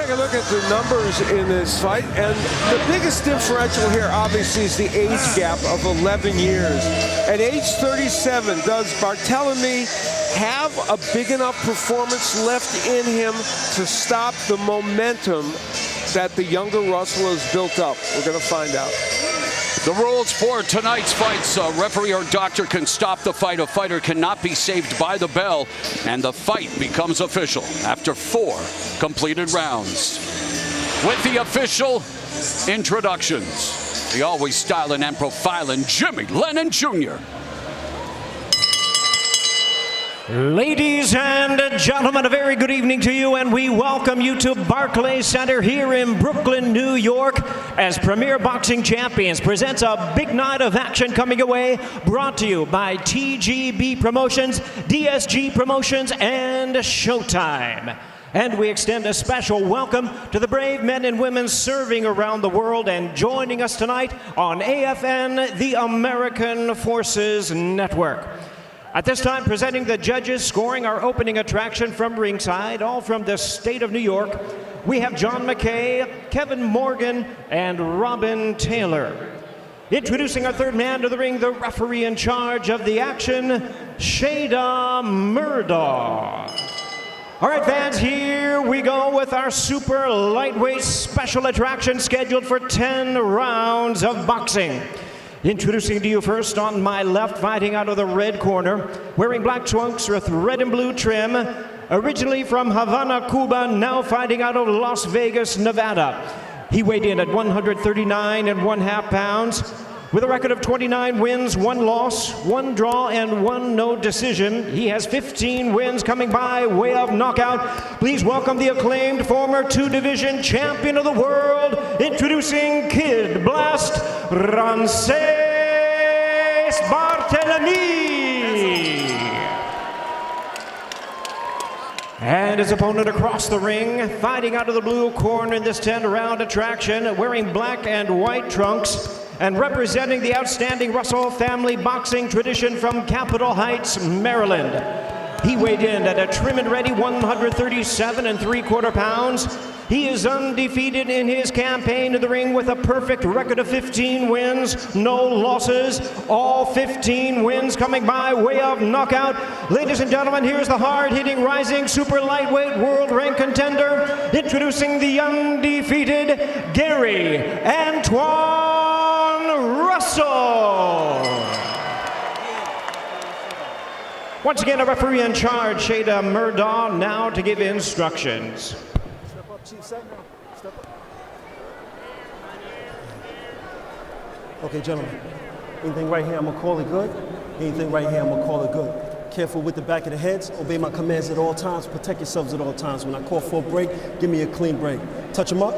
take a look at the numbers in this fight, and the biggest differential here obviously is the age gap of 11 years. At age 37, does Barthelemy have a big enough performance left in him to stop the momentum that the younger Russell has built up? We're going to find out. The rules for tonight's fights: a referee or doctor can stop the fight. A fighter cannot be saved by the bell, and the fight becomes official after 4 completed rounds. With the official introductions, the always styling and profiling Jimmy Lennon Jr. Ladies and gentlemen, a very good evening to you, and we welcome you to Barclays Center here in Brooklyn, New York, as Premier Boxing Champions presents a big night of action coming away, brought to you by TGB Promotions, DSG Promotions, and Showtime. And we extend a special welcome to the brave men and women serving around the world and joining us tonight on AFN, the American Forces Network. At this time, presenting the judges scoring our opening attraction from ringside, all from the state of New York, we have John McKay, Kevin Morgan, and Robin Taylor. Introducing our third man to the ring, the referee in charge of the action, Shada Murdaugh. All right, fans, here we go with our super lightweight special attraction scheduled for 10 rounds of boxing. Introducing to you first on my left, fighting out of the red corner, wearing black trunks with red and blue trim, originally from Havana, Cuba, now fighting out of Las Vegas, Nevada. He weighed in at 139 1/2 pounds, with a record of 29 wins, 1 loss, 1 draw, and 1 no decision. He has 15 wins coming by way of knockout. Please welcome the acclaimed former 2-division champion of the world, introducing Kid Blast, Rances Barthelemy. And his opponent across the ring, fighting out of the blue corner in this 10-round attraction, wearing black and white trunks, and representing the outstanding Russell family boxing tradition from Capitol Heights, Maryland. He weighed in at a trim and ready 137 3/4 pounds. He is undefeated in his campaign in the ring with a perfect record of 15 wins, no losses, all 15 wins coming by way of knockout. Ladies and gentlemen, here's the hard-hitting, rising super lightweight world rank contender, introducing the undefeated Gary Antuanne Russell. Once again, a referee in charge, Shada Murdaugh, now to give instructions. Step up, Chief. Step up. Okay, gentlemen. Anything right here, I'm gonna call it good. Anything right here, I'm gonna call it good. Careful with the back of the heads. Obey my commands at all times. Protect yourselves at all times. When I call for a break, give me a clean break. Touch them up.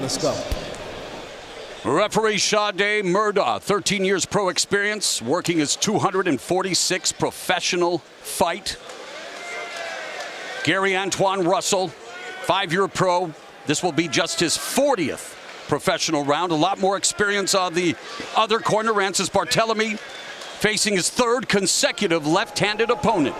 Let's go. Referee Shada Murdaugh, 13 years pro experience, working his 246th professional fight. Gary Antuanne Russell, 5-year pro. This will be just his 40th professional round. A lot more experience on the other corner. Rances Barthelemy facing his 3rd consecutive left-handed opponent.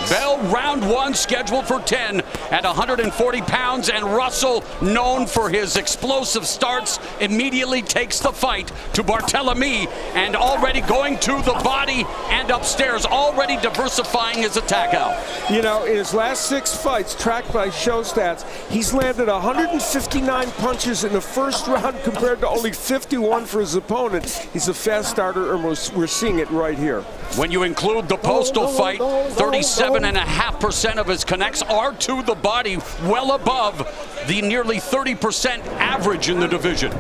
Bell, round 1, scheduled for 10 at 140 pounds, and Russell, known for his explosive starts, immediately takes the fight to Barthelemy, and already going to the body and upstairs, already diversifying his attack out. You know, in his last 6 fights, tracked by show stats, he's landed 159 punches in the first round compared to only 51 for his opponent. He's a fast starter, and we're seeing it right here. When you include the postal fight, 37.5% of his connects are to the body, well above the nearly 30% average in the division.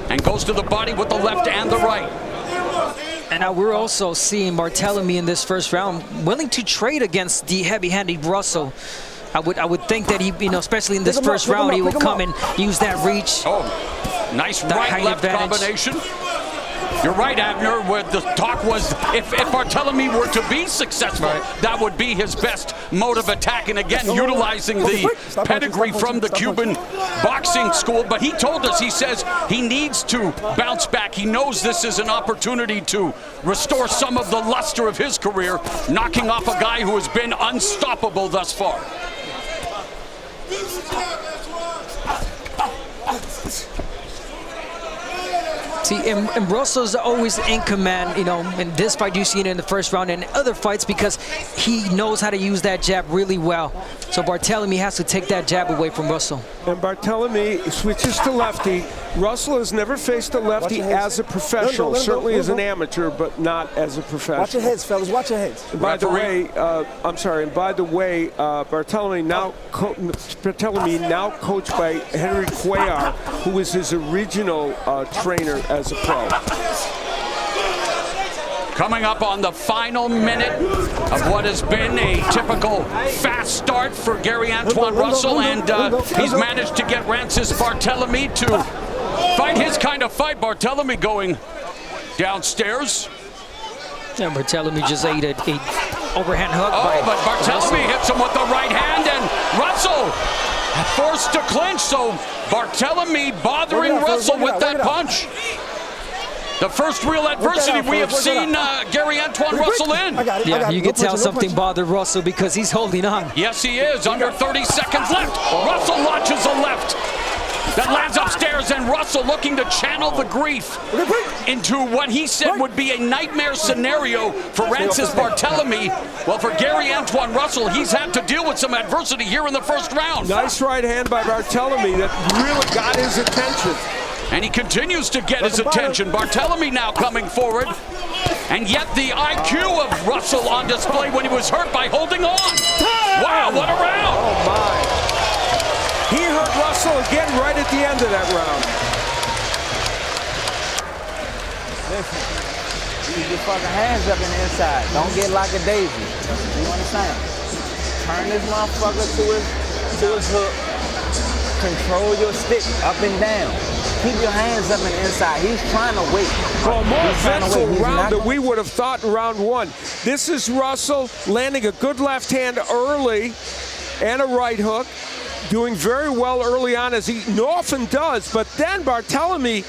And goes to the body with the left and the right. And now we're also seeing Barthelemy in this first round willing to trade against the heavy-handed Russell. I would think that he, especially in this first round, he will come and use that reach. Oh, nice right-left combination. You're right, Abner, where the talk was if Barthelemy were to be successful, that would be his best mode of attack. And again, utilizing the pedigree from the Cuban boxing school. But he told us, he says he needs to bounce back. He knows this is an opportunity to restore some of the luster of his career, knocking off a guy who has been unstoppable thus far. See, and Russell's always in command, you know, in this fight you see it in the first round and other fights because he knows how to use that jab really well. So Barthelemy has to take that jab away from Russell. And Barthelemy switches to lefty. Russell has never faced a lefty as a professional, certainly as an amateur, but not as a professional. Watch your heads, fellas, watch your heads. By the way, Barthelemy now coached by Henry Cuellar, who was his original trainer as a pro. Coming up on the final minute of what has been a typical fast start for Gary Antuanne Russell, and he's managed to get Rances Barthelemy to fight his kind of fight. Barthelemy going downstairs. Yeah, Barthelemy just ate an overhand hook. But Barthelemy hits him with the right hand, and Russell forced to clinch. So Barthelemy bothering Russell with that punch. The first real adversity we have seen Gary Antuanne Russell in. Yeah, you can tell something bothered Russell because he's holding on. Yes, he is. Under 30 seconds left. Russell launches a left. That lands upstairs, and Russell looking to channel the grief into what he said would be a nightmare scenario for Rances Barthelemy. Well, for Gary Antuanne Russell, he's had to deal with some adversity here in the first round. Nice right hand by Barthelemy that really got his attention. And he continues to get his attention. Barthelemy now coming forward. And yet the IQ of Russell on display when he was hurt by holding on. Wow, what a round. Oh, my. He hurt Russell again right at the end of that round. Listen, keep your fucking hands up in the inside. Don't get like a daisy. You understand? Turn this motherfucker to his hook. Control your stick up and down. Keep your hands up in the inside. He's trying to wait. Well, a more eventful round than we would have thought in round one. This is Russell landing a good left hand early and a right hook. Doing very well early on, as he often does. But then Barthelemy,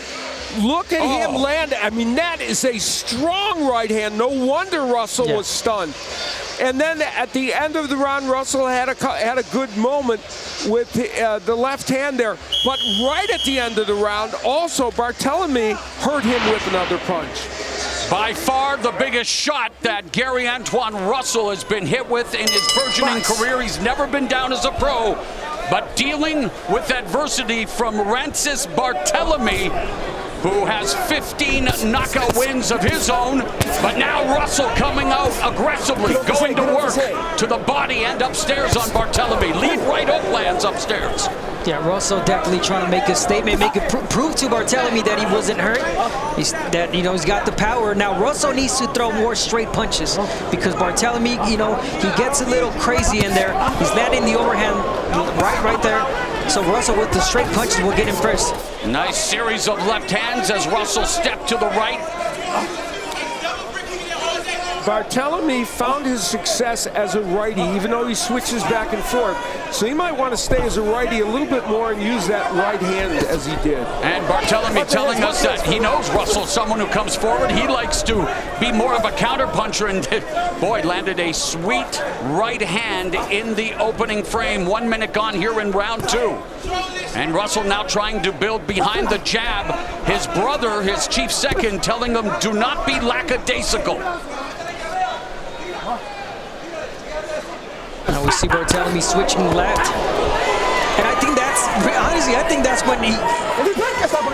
look at him land. I mean, that is a strong right hand. No wonder Russell was stunned. And then at the end of the round, Russell had a good moment with the left hand there. But right at the end of the round, also Barthelemy hurt him with another punch. By far the biggest shot that Gary Antuanne Russell has been hit with in his burgeoning career. He's never been down as a pro, but dealing with adversity from Rances Barthelemy, who has 15 knockout wins of his own. But now Russell coming out aggressively, going to work to the body and upstairs on Barthelemy. Lead right hook lands upstairs. Yeah, Russell definitely trying to make a statement, prove to Barthelemy that he wasn't hurt. He's got the power. Now Russell needs to throw more straight punches because Barthelemy, he gets a little crazy in there. He's landing the overhand right there. So Russell with the straight punches will get him first. Nice series of left hands as Russell stepped to the right. Barthelemy found his success as a righty, even though he switches back and forth. So he might want to stay as a righty a little bit more and use that right hand as he did. And Barthelemy telling us that he knows Russell, someone who comes forward. He likes to be more of a counterpuncher, and boy, landed a sweet right hand in the opening frame. 1 minute gone here in round two. And Russell now trying to build behind the jab. His brother, his chief second, telling him, do not be lackadaisical. Now we see Barthelemy switching left. And I think that's when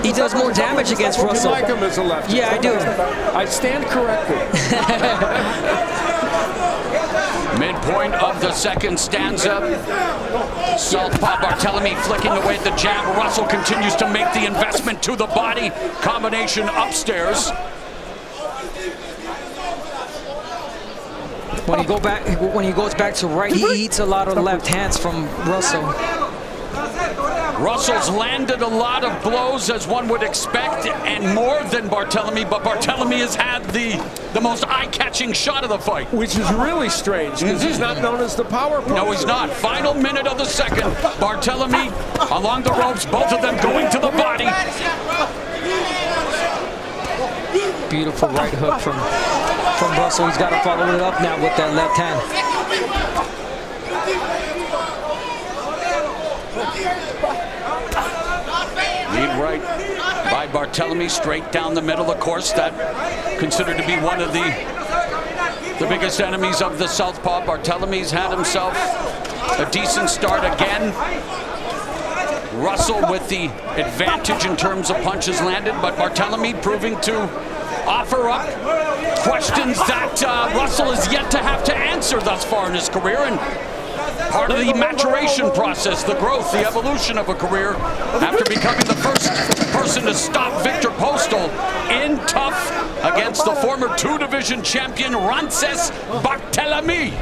he does more damage against Russell. You like him as a lefty? Yeah, I do. I stand corrected. Midpoint of the second stanza. Southpaw Barthelemy flicking away at the jab. Russell continues to make the investment to the body. Combination upstairs. When he goes back to right, he eats a lot of left hands from Russell. Russell's landed a lot of blows, as one would expect, and more than Barthelemy, but Barthelemy has had the most eye-catching shot of the fight. Which is really strange, because he's not known as the power puncher. No, he's not. Final minute of the second. Barthelemy along the ropes, both of them going to the body. Beautiful right hook from Russell. He's got to follow it up now with that left hand. Lead right by Barthelemy, straight down the middle. Of course, that considered to be one of the biggest enemies of the southpaw. Barthelemy's had himself a decent start again. Russell with the advantage in terms of punches landed, but Barthelemy proving to offer up questions that Russell is yet to have to answer thus far in his career, and part of the maturation process, the growth, the evolution of a career after becoming the first person to stop Victor Postal in tough against the former 2-division champion Rances Barthelemy.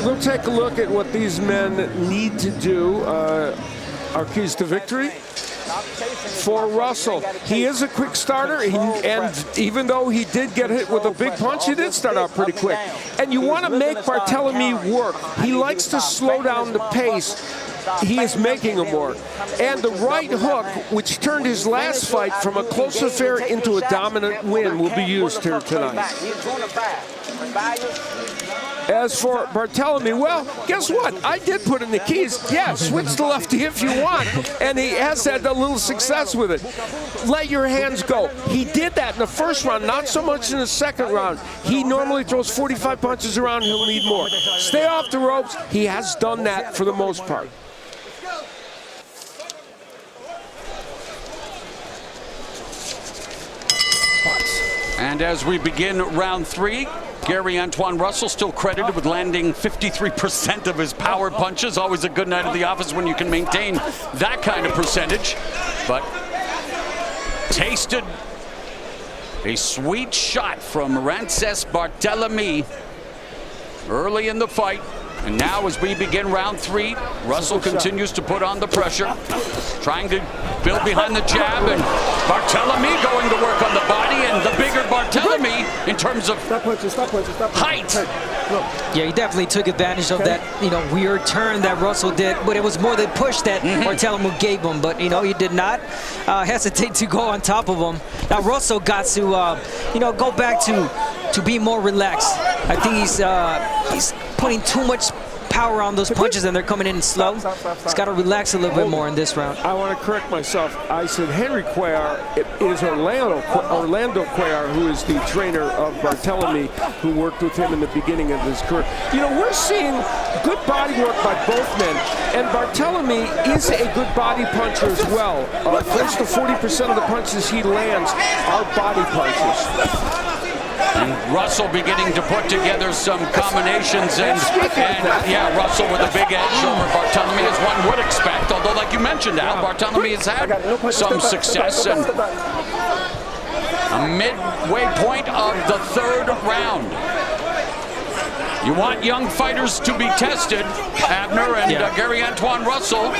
We'll take a look at what these men need to do. Our keys to victory for Russell. He is a quick starter, and even though he did get hit with a big punch, he did start out pretty quick. And you want to make Barthelemy work. He likes to slow down the pace. He is making him work. And the right hook, which turned his last fight from a close affair into a dominant win, will be used here tonight. As for Barthelemy, well, guess what? I did put in the keys. Yeah, switch to lefty if you want. And he has had a little success with it. Let your hands go. He did that in the first round, not so much in the second round. He normally throws 45 punches around. He'll need more. Stay off the ropes. He has done that for the most part. And as we begin round 3, Gary Antuanne Russell still credited with landing 53% of his power punches. Always a good night at the office when you can maintain that kind of percentage. But tasted a sweet shot from Rances Barthelemy early in the fight. And now as we begin round 3, Russell continues to put on the pressure, trying to build behind the jab, and Barthelemy going to work on the body, and the bigger Barthelemy in terms of height. Yeah, he definitely took advantage of that, weird turn that Russell did, but it was more the push that Barthelemy gave him, but, he did not hesitate to go on top of him. Now, Russell got to, go back to be more relaxed. I think he's putting too much power on those punches and they're coming in slow. He's got to relax a little bit more in this round. I want to correct myself. I said Henry Cuellar. It is Orlando Cuellar, who is the trainer of Barthelemy, who worked with him in the beginning of his career. We're seeing good body work by both men, and Barthelemy is a good body puncher as well. Close to 40% of the punches he lands are body punches. And Russell beginning to put together some combinations, and Russell with a big edge over Barthelemy, as one would expect. Although, like you mentioned, Al, Barthelemy has had some success, and a midway point of the 3rd round. You want young fighters to be tested, Abner, and Gary Antuanne Russell.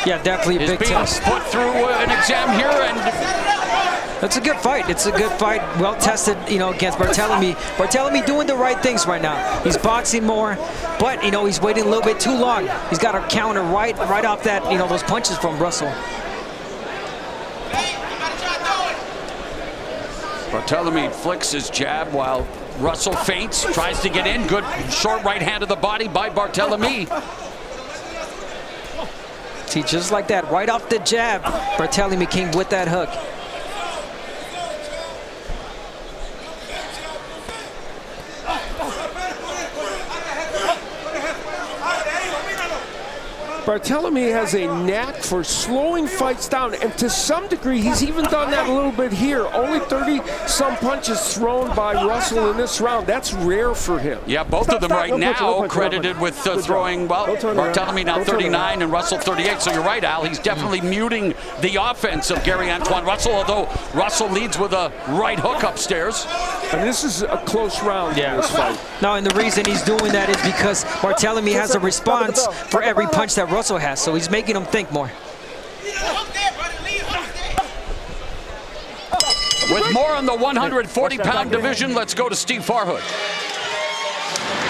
Yeah, definitely a big test. Put through an exam here, and it's a good fight. It's a good fight. Well tested, against Barthelemy. Barthelemy doing the right things right now. He's boxing more, but he's waiting a little bit too long. He's got to counter right off that, those punches from Russell. Barthelemy flicks his jab while Russell feints, tries to get in. Good short right hand to the body by Barthelemy. See, just like that, right off the jab, Barthelemy came with that hook. Barthelemy has a knack for slowing fights down, and to some degree, he's even done that a little bit here. Only 30-some punches thrown by Russell in this round. That's rare for him. Yeah, both of them right now credited with throwing, Barthelemy now 39 and Russell 38. So you're right, Al. He's definitely muting the offense of Gary Antuanne Russell, although Russell leads with a right hook upstairs. And this is a close round in this fight. No, and the reason he's doing that is because Barthelemy has a response for every punch that Russell has, so he's making him think more. With more on the 140-pound division, let's go to Steve Farhood.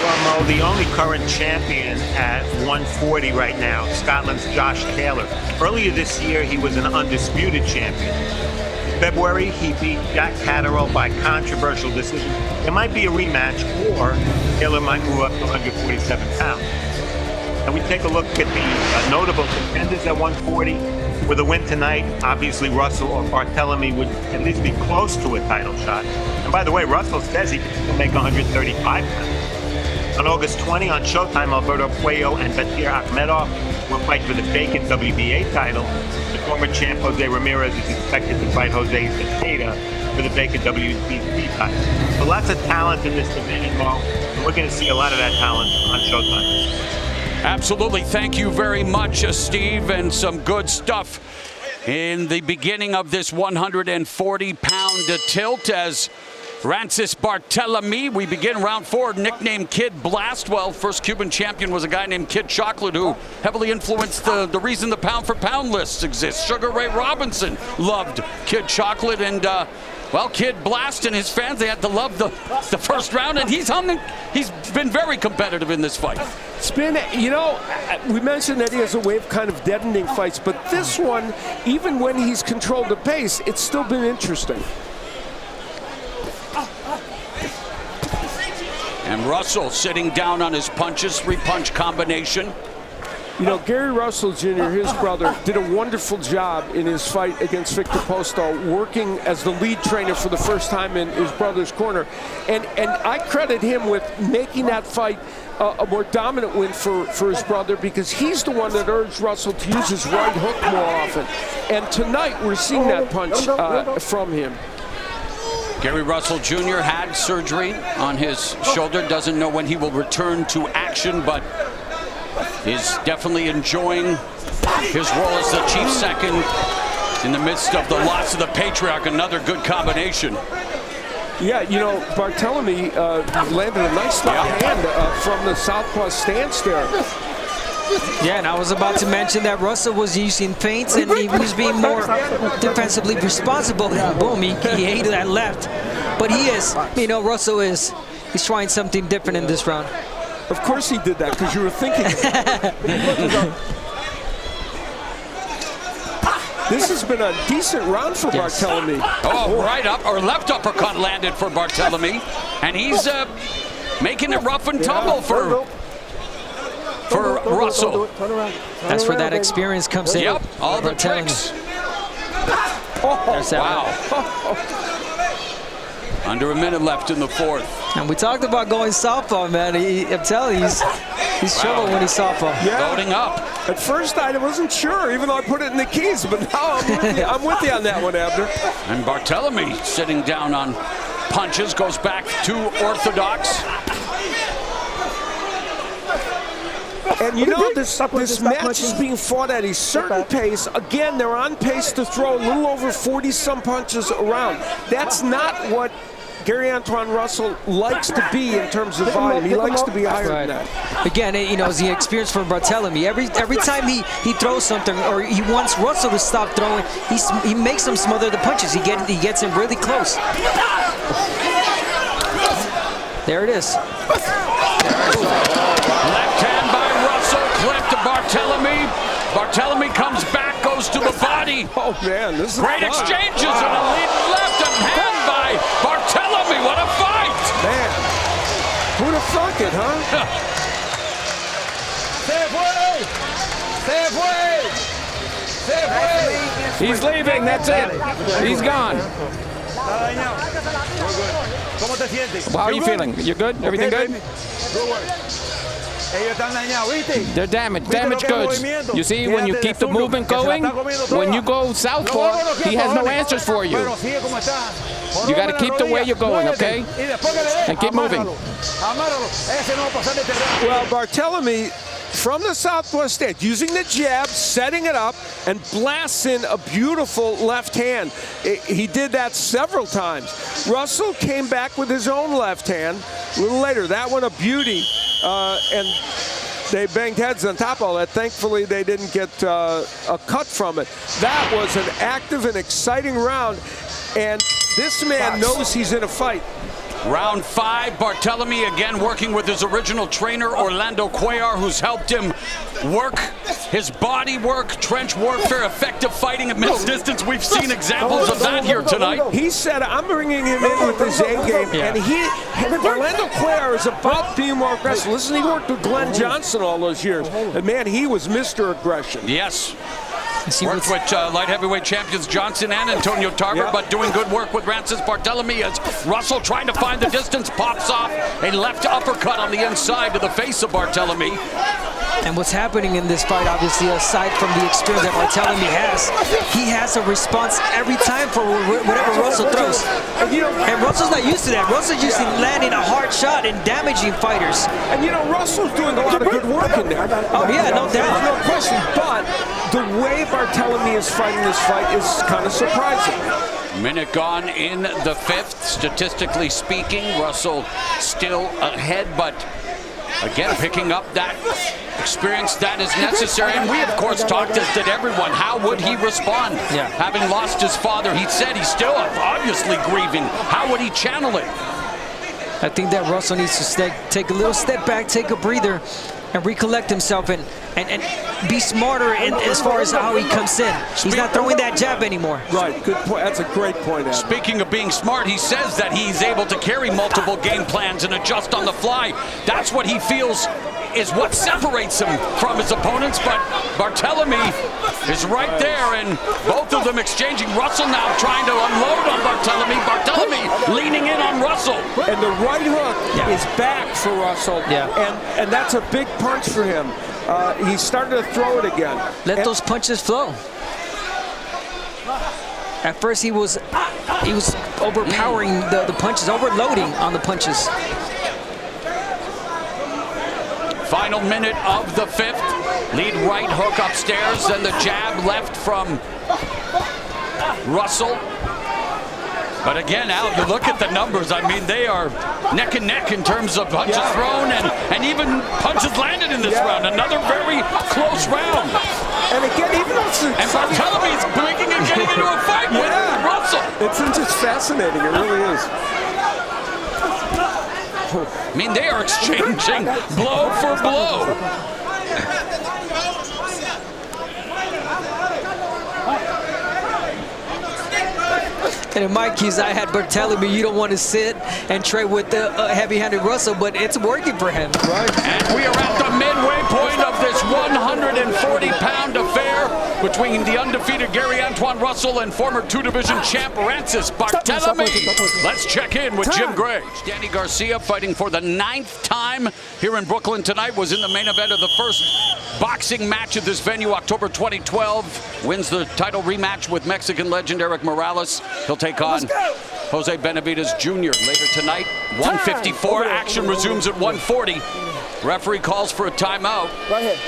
Well, Mo, the only current champion at 140 right now, Scotland's Josh Taylor. Earlier this year, he was an undisputed champion. February, he beat Jack Catterall by controversial decision. It might be a rematch, or Taylor might move up to 147 pounds. And we take a look at the notable contenders at 140. With a win tonight, obviously Russell or Barthelemy would at least be close to a title shot. And by the way, Russell says he can still make 135 pounds. On August 20 on Showtime, Alberto Puello and Batir Akhmedov will fight for the vacant WBA title. The former champ Jose Ramirez is expected to fight Jose Zepeda for the vacant WBC title. So lots of talent in this division, Mo. And we're going to see a lot of that talent on Showtime. Absolutely. Thank you very much, Steve, and some good stuff in the beginning of this 140-pound tilt as Rances Barthelemy. We begin round 4, nicknamed Kid Blast. Well, first Cuban champion was a guy named Kid Chocolate who heavily influenced the reason the pound-for-pound lists exist. Sugar Ray Robinson loved Kid Chocolate, and well, Kid Blast and his fans, they had to love the first round, and he's been very competitive in this fight. It's been, you know, we mentioned that he has a way of kind of deadening fights, but this one, even when he's controlled the pace, it's still been interesting. And Russell sitting down on his punches, 3-punch combination. You know, Gary Russell Jr., his brother, did a wonderful job in his fight against Victor Postol, working as the lead trainer for the first time in his brother's corner. And I credit him with making that fight a more dominant win for his brother, because he's the one that urged Russell to use his right hook more often. And tonight we're seeing that punch from him. Gary Russell Jr. had surgery on his shoulder, doesn't know when he will return to action, but is definitely enjoying his role as the chief second in the midst of the loss of the Patriarch. Another good combination. Yeah, you know, Barthelemy landed a nice left hand from the southpaw stance there. Yeah, and I was about to mention that Russell was using feints and he was being more defensively responsible. And boom, he ate that left. But he is, you know, Russell he's trying something different in this round. Of course he did that, because you were thinking. This has been a decent round for Barthelemy. Oh, right up, or left uppercut landed for Barthelemy. And he's making it rough and tumble for Russell. That's where that experience comes in. Yep, all the tricks. Wow. Under a minute left in the fourth. And we talked about going southpaw, man. I'm telling you, he's trouble when he's southpaw. Yeah. Loading up. At first, I wasn't sure, even though I put it in the keys, but now I'm with you on that one, Abner. And Barthelemy sitting down on punches, goes back to orthodox. And you know, this match is being fought at a certain pace. Again, they're on pace to throw a little over 40-some punches around. That's not what Gary Antuanne Russell likes to be in terms of volume. He likes to be higher than that. Again, you know, it's the experience for Barthelemy. Every time he throws something, or he wants Russell to stop throwing, he makes him smother the punches. He gets him really close. There it is. Left hand by Russell, clipped to Barthelemy. Barthelemy comes back, goes to the body. Oh, man, this is great fun. Exchanges and a lead left hand by Barthelemy. What a fight! Man, who'd have thunk it, huh? He's leaving, that's it. He's gone. How are you feeling? You good? Everything good? They're damaged goods. You see, when you keep the movement going, when you go southpaw, he has no answers for you. You got to keep the way you're going, okay? And keep moving. Well, Barthelemy, from the southpaw stance, using the jab, setting it up, and blasts in a beautiful left hand. He did that several times. Russell came back with his own left hand a little later. That one a beauty. And they banged heads on top of all that. Thankfully, they didn't get a cut from it. That was an active and exciting round. And this man knows he's in a fight. Round 5, Barthelemy again working with his original trainer, Orlando Cuellar, who's helped him work his body work, trench warfare, effective fighting at middle distance. We've seen examples of that here tonight. He said, I'm bringing him in with his A game, and Orlando Cuellar is about being more aggressive. Listen, he worked with Glenn Johnson all those years, and man, he was Mr. Aggression. Yes. Worked with light heavyweight champions Johnson and Antonio Tarver, but doing good work with Rances Barthelemy as Russell trying to find the distance, pops off a left uppercut on the inside to the face of Barthelemy. And what's happening in this fight, obviously, aside from the experience that Barthelemy has, he has a response every time for whatever Russell throws. And Russell's not used to that. Russell's used to landing a hard shot and damaging fighters. And you know, Russell's doing a lot of good work in there. Oh yeah, no doubt. No question, but the way Barthelemy is fighting this fight is kind of surprising. Minute gone in the 5th. Statistically speaking, Russell still ahead, but again, picking up that experience that is necessary. And we, of course, talked, as did everyone, how would he respond? Yeah. Having lost his father, he said he's still obviously grieving. How would he channel it? I think that Russell needs to take a little step back, take a breather, and recollect himself and be smarter as far as how he comes in. He's not throwing that jab anymore. Right, good point. That's a great point, Adam. Speaking of being smart, he says that he's able to carry multiple game plans and adjust on the fly. That's what he feels is what separates him from his opponents, but Barthelemy is right there, and both of them exchanging. Russell now trying to unload on Barthelemy. Barthelemy leaning in on Russell. And the right hook is back for Russell, and that's a big punch for him. He's starting to throw it again. Let those punches flow. At first he was overpowering the punches, overloading on the punches. Final minute of the 5th. Lead right hook upstairs, and the jab left from Russell. But again, Al, you look at the numbers. I mean, they are neck and neck in terms of punches thrown and even punches landed in this round. Another very close round. And again, even though Barthelemy is blinking and getting into a fight with Russell. It's just fascinating. It really is. I mean, they are exchanging blow for blow. And in my keys, I had Barthelemy. You don't want to sit and trade with the heavy-handed Russell, but it's working for him. Right. And we are at the midway point of this 140-pound affair between the undefeated Gary Antuanne Russell and former 2-division champ Rances Barthelemy. Let's check in with Jim Gray. Danny Garcia, fighting for the 9th time here in Brooklyn tonight, was in the main event of the first boxing match of this venue, October 2012. Wins the title rematch with Mexican legend Eric Morales. He'll take on Jose Benavidez Jr. later tonight. 154. Action resumes at 140. Referee calls for a timeout. Right here.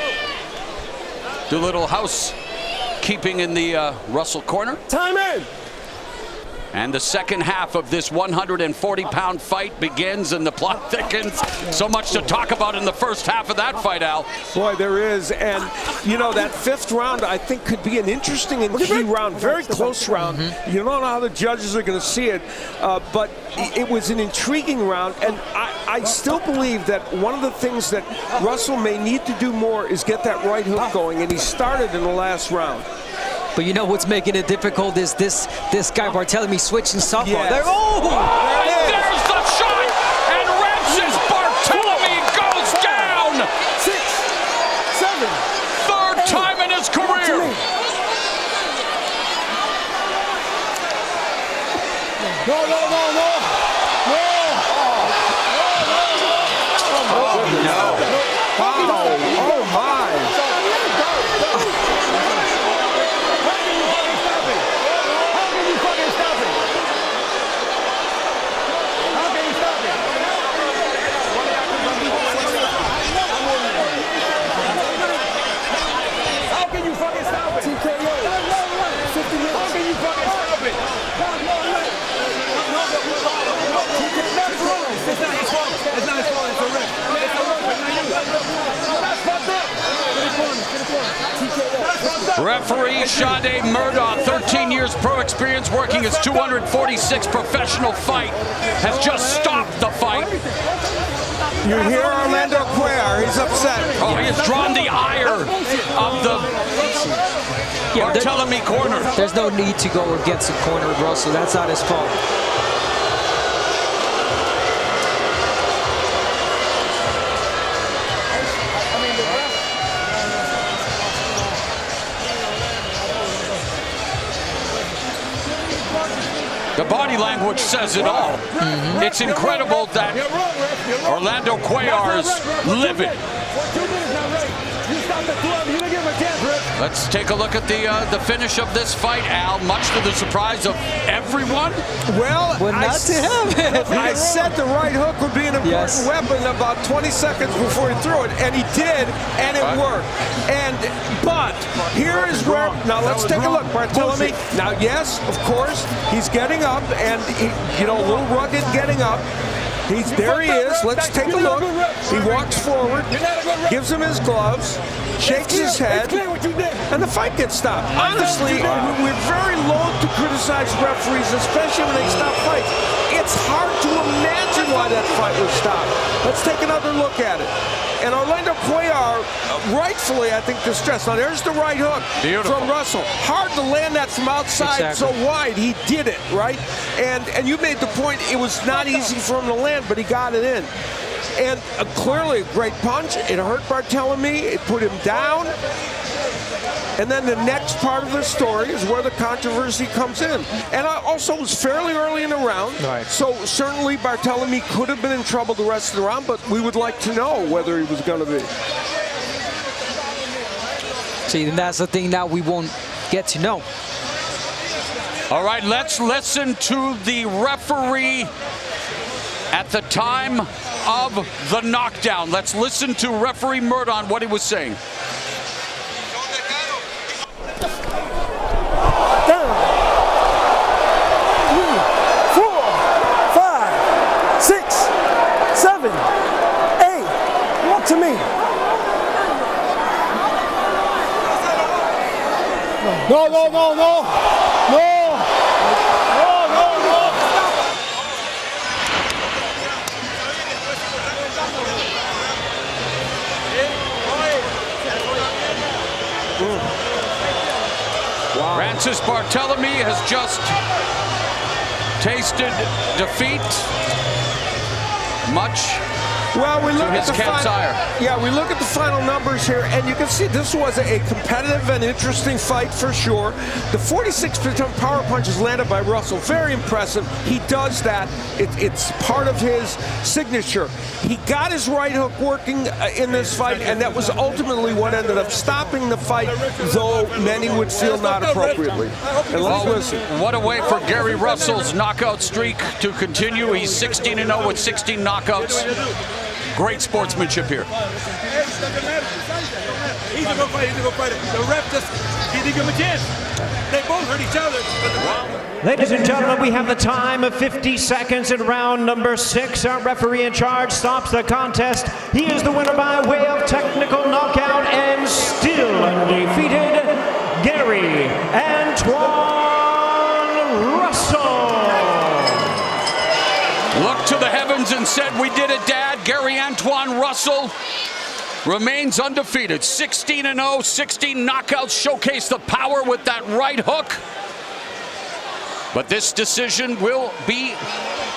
Do a little housekeeping in the Russell corner. Time in. And the second half of this 140-pound fight begins, and the plot thickens. So much to talk about in the first half of that fight, Al. Boy, there is. And, you know, that 5th round, I think, could be an interesting and key round. Very close round. You don't know how the judges are going to see it. But it was an intriguing round. And I still believe that one of the things that Russell may need to do more is get that right hook going. And he started in the last round. But you know what's making it difficult is this guy Barthelemy switching southpaw. Yes. There's the shot, and Rances Barthelemy goes down. 6, 7. Third time in his career. No. Referee Shada Murdaugh, 13 years pro experience working his 246 professional fight, has just stopped You hear Orlando Cuellar, he's upset. Oh, he has drawn the ire of the Barthelemy corner. There's no need to go against the corner of Russell. That's not his fault. The body language says it all. It's incredible that Orlando Cuellar is livid. Let's take a look at the finish of this fight, Al, much to the surprise of everyone. Well, not to him. I said the right hook would be an important weapon about 20 seconds before he threw it, and he did, and it worked. But here is where, now let's take a look, Barthelemy. Now, yes, of course, he's getting up, and a little rugged getting up. There he is. Let's take a look. He walks forward, gives him his gloves, shakes his head, and the fight gets stopped. Honestly, we're very loath to criticize referees, especially when they stop fights. It's hard to imagine why that fight was stopped. Let's take another look at it. And Orlando Cuellar, rightfully, I think, distressed. Now, there's the right hook from Russell. Hard to land that from outside so wide. He did it, right? And you made the point, it was not easy for him to land, but he got it in. And clearly, a great punch. It hurt Barthelemy. It put him down. And then the next part of the story is where the controversy comes in. And also, it was fairly early in the round. Right. So certainly Barthelemy could have been in trouble the rest of the round, but we would like to know whether he was going to be. See, and that's the thing now we won't get to know. All right, let's listen to the referee at the time of the knockdown. Let's listen to referee Murdaugh on what he was saying. To me. No. Wow. Rances Barthelemy has just tasted defeat. Well, we look at the we look at the final numbers here, and you can see this was a competitive and interesting fight for sure. The 46% power punches landed by Russell, very impressive. He does that. It's part of his signature. He got his right hook working in this fight, and that was ultimately what ended up stopping the fight, though many would feel not appropriately. And let's listen. What a way for Gary Russell's knockout streak to continue. He's 16-0 with 16 knockouts. Great sportsmanship here. He's a good fighter. The ref just didn't give him a chance. They both hurt each other. Ladies and gentlemen, we have the time of 50 seconds in round number 6. Our referee in charge stops the contest. He is the winner by way of technical knockout and still undefeated, Gary Antuanne Russell. Looked to the heavens and said, "We did it, Dad." Gary Antuanne Russell remains undefeated. 16-0, 16 knockouts, showcase the power with that right hook. But this decision will be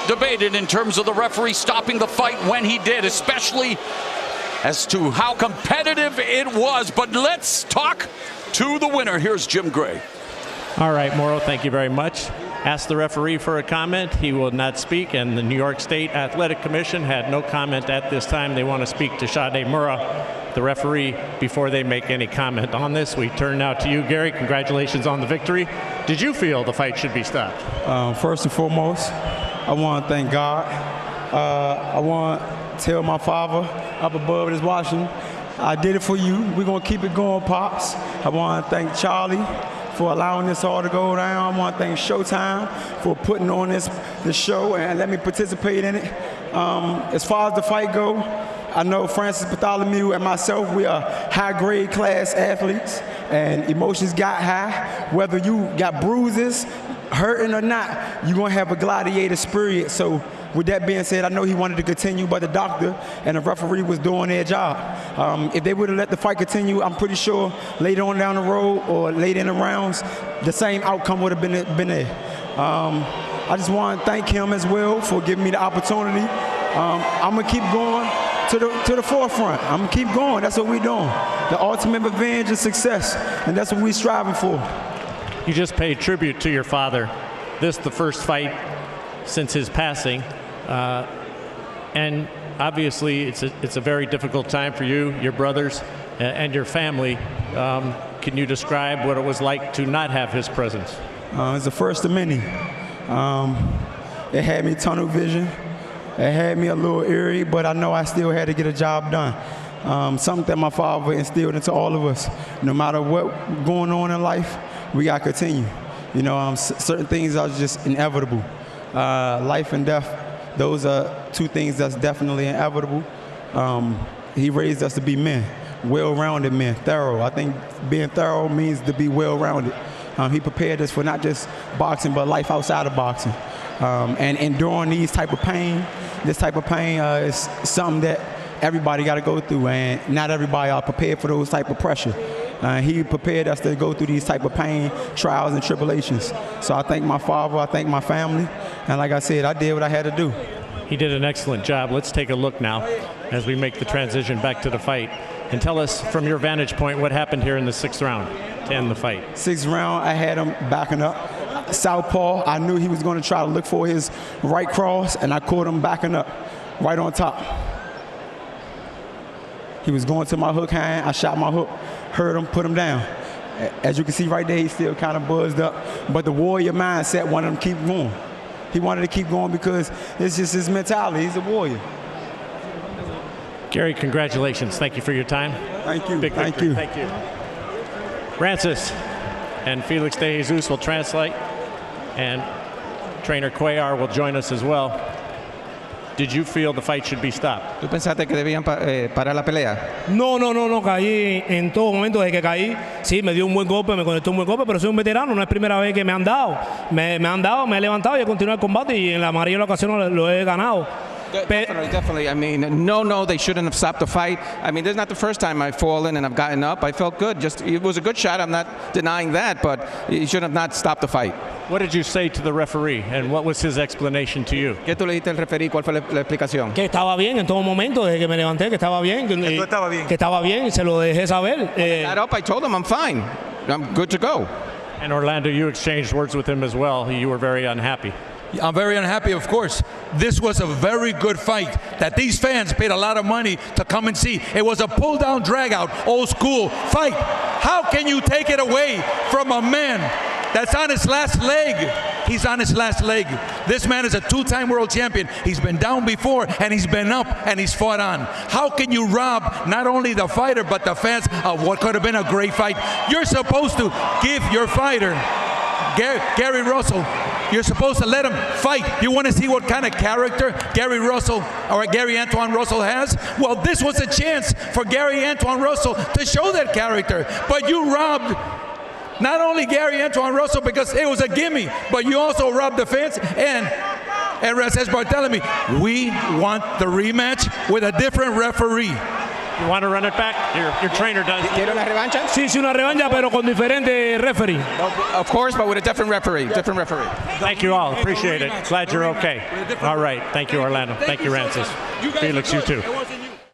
debated in terms of the referee stopping the fight when he did, especially as to how competitive it was. But let's talk to the winner. Here's Jim Gray. All right, Mauro, thank you very much. Asked the referee for a comment. He will not speak, and the New York State Athletic Commission had no comment at this time. They want to speak to Shada Murdaugh, the referee, before they make any comment on this. We turn now to you, Gary. Congratulations on the victory. Did you feel the fight should be stopped? First and foremost, I want to thank God. I want to tell my father up above that's watching, I did it for you. We're going to keep it going, Pops. I want to thank Charlie for allowing this all to go down. I want to thank Showtime for putting on this show and let me participate in it. As far as the fight go, I know Rances Barthelemy and myself, we are high-grade class athletes, and emotions got high. Whether you got bruises, hurting or not, you're going to have a gladiator spirit. So with that being said, I know he wanted to continue, but the doctor and the referee was doing their job. If they would have let the fight continue, I'm pretty sure later on down the road or later in the rounds, the same outcome would have been there. I just want to thank him as well for giving me the opportunity. I'm going to keep going to the forefront. I'm going to keep going. That's what we're doing. The ultimate revenge is success, and that's what we're striving for. You just paid tribute to your father. This the first fight since his passing. And obviously, it's a very difficult time for you, your brothers, and your family. Can you describe what it was like to not have his presence? It's the first of many. It had me tunnel vision. It had me a little eerie, but I know I still had to get a job done. Something that my father instilled into all of us. No matter what going on in life, we got to continue. You know, certain things are just inevitable. Life and death, those are two things that's definitely inevitable. He raised us to be men, well-rounded men, thorough. I think being thorough means to be well-rounded. He prepared us for not just boxing, but life outside of boxing. And enduring this type of pain is something that everybody got to go through, and not everybody are prepared for those type of pressure. He prepared us to go through these type of pain, trials, and tribulations. So I thank my father, I thank my family, and like I said, I did what I had to do. He did an excellent job. Let's take a look now as we make the transition back to the fight. And tell us, from your vantage point, what happened here in the 6th round to end the fight. 6th round, I had him backing up. Southpaw, I knew he was going to try to look for his right cross, and I caught him backing up, right on top. He was going to my hook hand. I shot my hook, heard him, put him down. As you can see right there, he's still kind of buzzed up. But the warrior mindset wanted him to keep going. He wanted to keep going because it's just his mentality. He's a warrior. Gary, congratulations. Thank you for your time. Thank you. Big Thank victory. you. Thank you. Rances and Felix De Jesus will translate, and trainer Cuellar will join us as well. Did you feel the fight should be stopped? ¿Tú pensaste que debían parar la pelea? No, caí en todo momento desde que caí. Sí, me dio un buen golpe, me conectó un buen golpe, pero soy un veterano, no es primera vez que me han dado. Me han dado, me he levantado y he continuado el combate y en la mayoría de las ocasiones lo he ganado. Definitely. I mean, no, they shouldn't have stopped the fight. I mean, this is not the first time I've fallen and I've gotten up. I felt good. It was a good shot. I'm not denying that, but he should have not stopped the fight. What did you say to the referee, and what was his explanation to you? ¿Qué tú le dijiste al referee? ¿Cuál fue la explicación? Que estaba bien en todo momento, desde que me levanté, que estaba bien. Que estaba bien, se lo dejé saber. I told him I'm fine. I'm good to go. And Orlando, you exchanged words with him as well. You were very unhappy. I'm very unhappy, of course. This was a very good fight that these fans paid a lot of money to come and see. It was a pull-down, drag-out, old-school fight. How can you take it away from a man that's on his last leg? He's on his last leg. This man is a 2-time world champion. He's been down before, and he's been up, and he's fought on. How can you rob not only the fighter, but the fans of what could have been a great fight? You're supposed to give your fighter, Gary Russell, you're supposed to let him fight. You want to see what kind of character Gary Antuanne Russell has? Well, this was a chance for Gary Antuanne Russell to show that character. But you robbed not only Gary Antuanne Russell because it was a gimme, but you also robbed the fans and Rances Barthelemy. We want the rematch with a different referee. You want to run it back? Your trainer does. ¿Quiere una revancha? Sí, una revancha, pero con diferente referee. Of course, but with a different referee. Thank you all. Appreciate it. Glad you're okay. All right. Thank you, Orlando. Thank you, Rances. Felix, you too.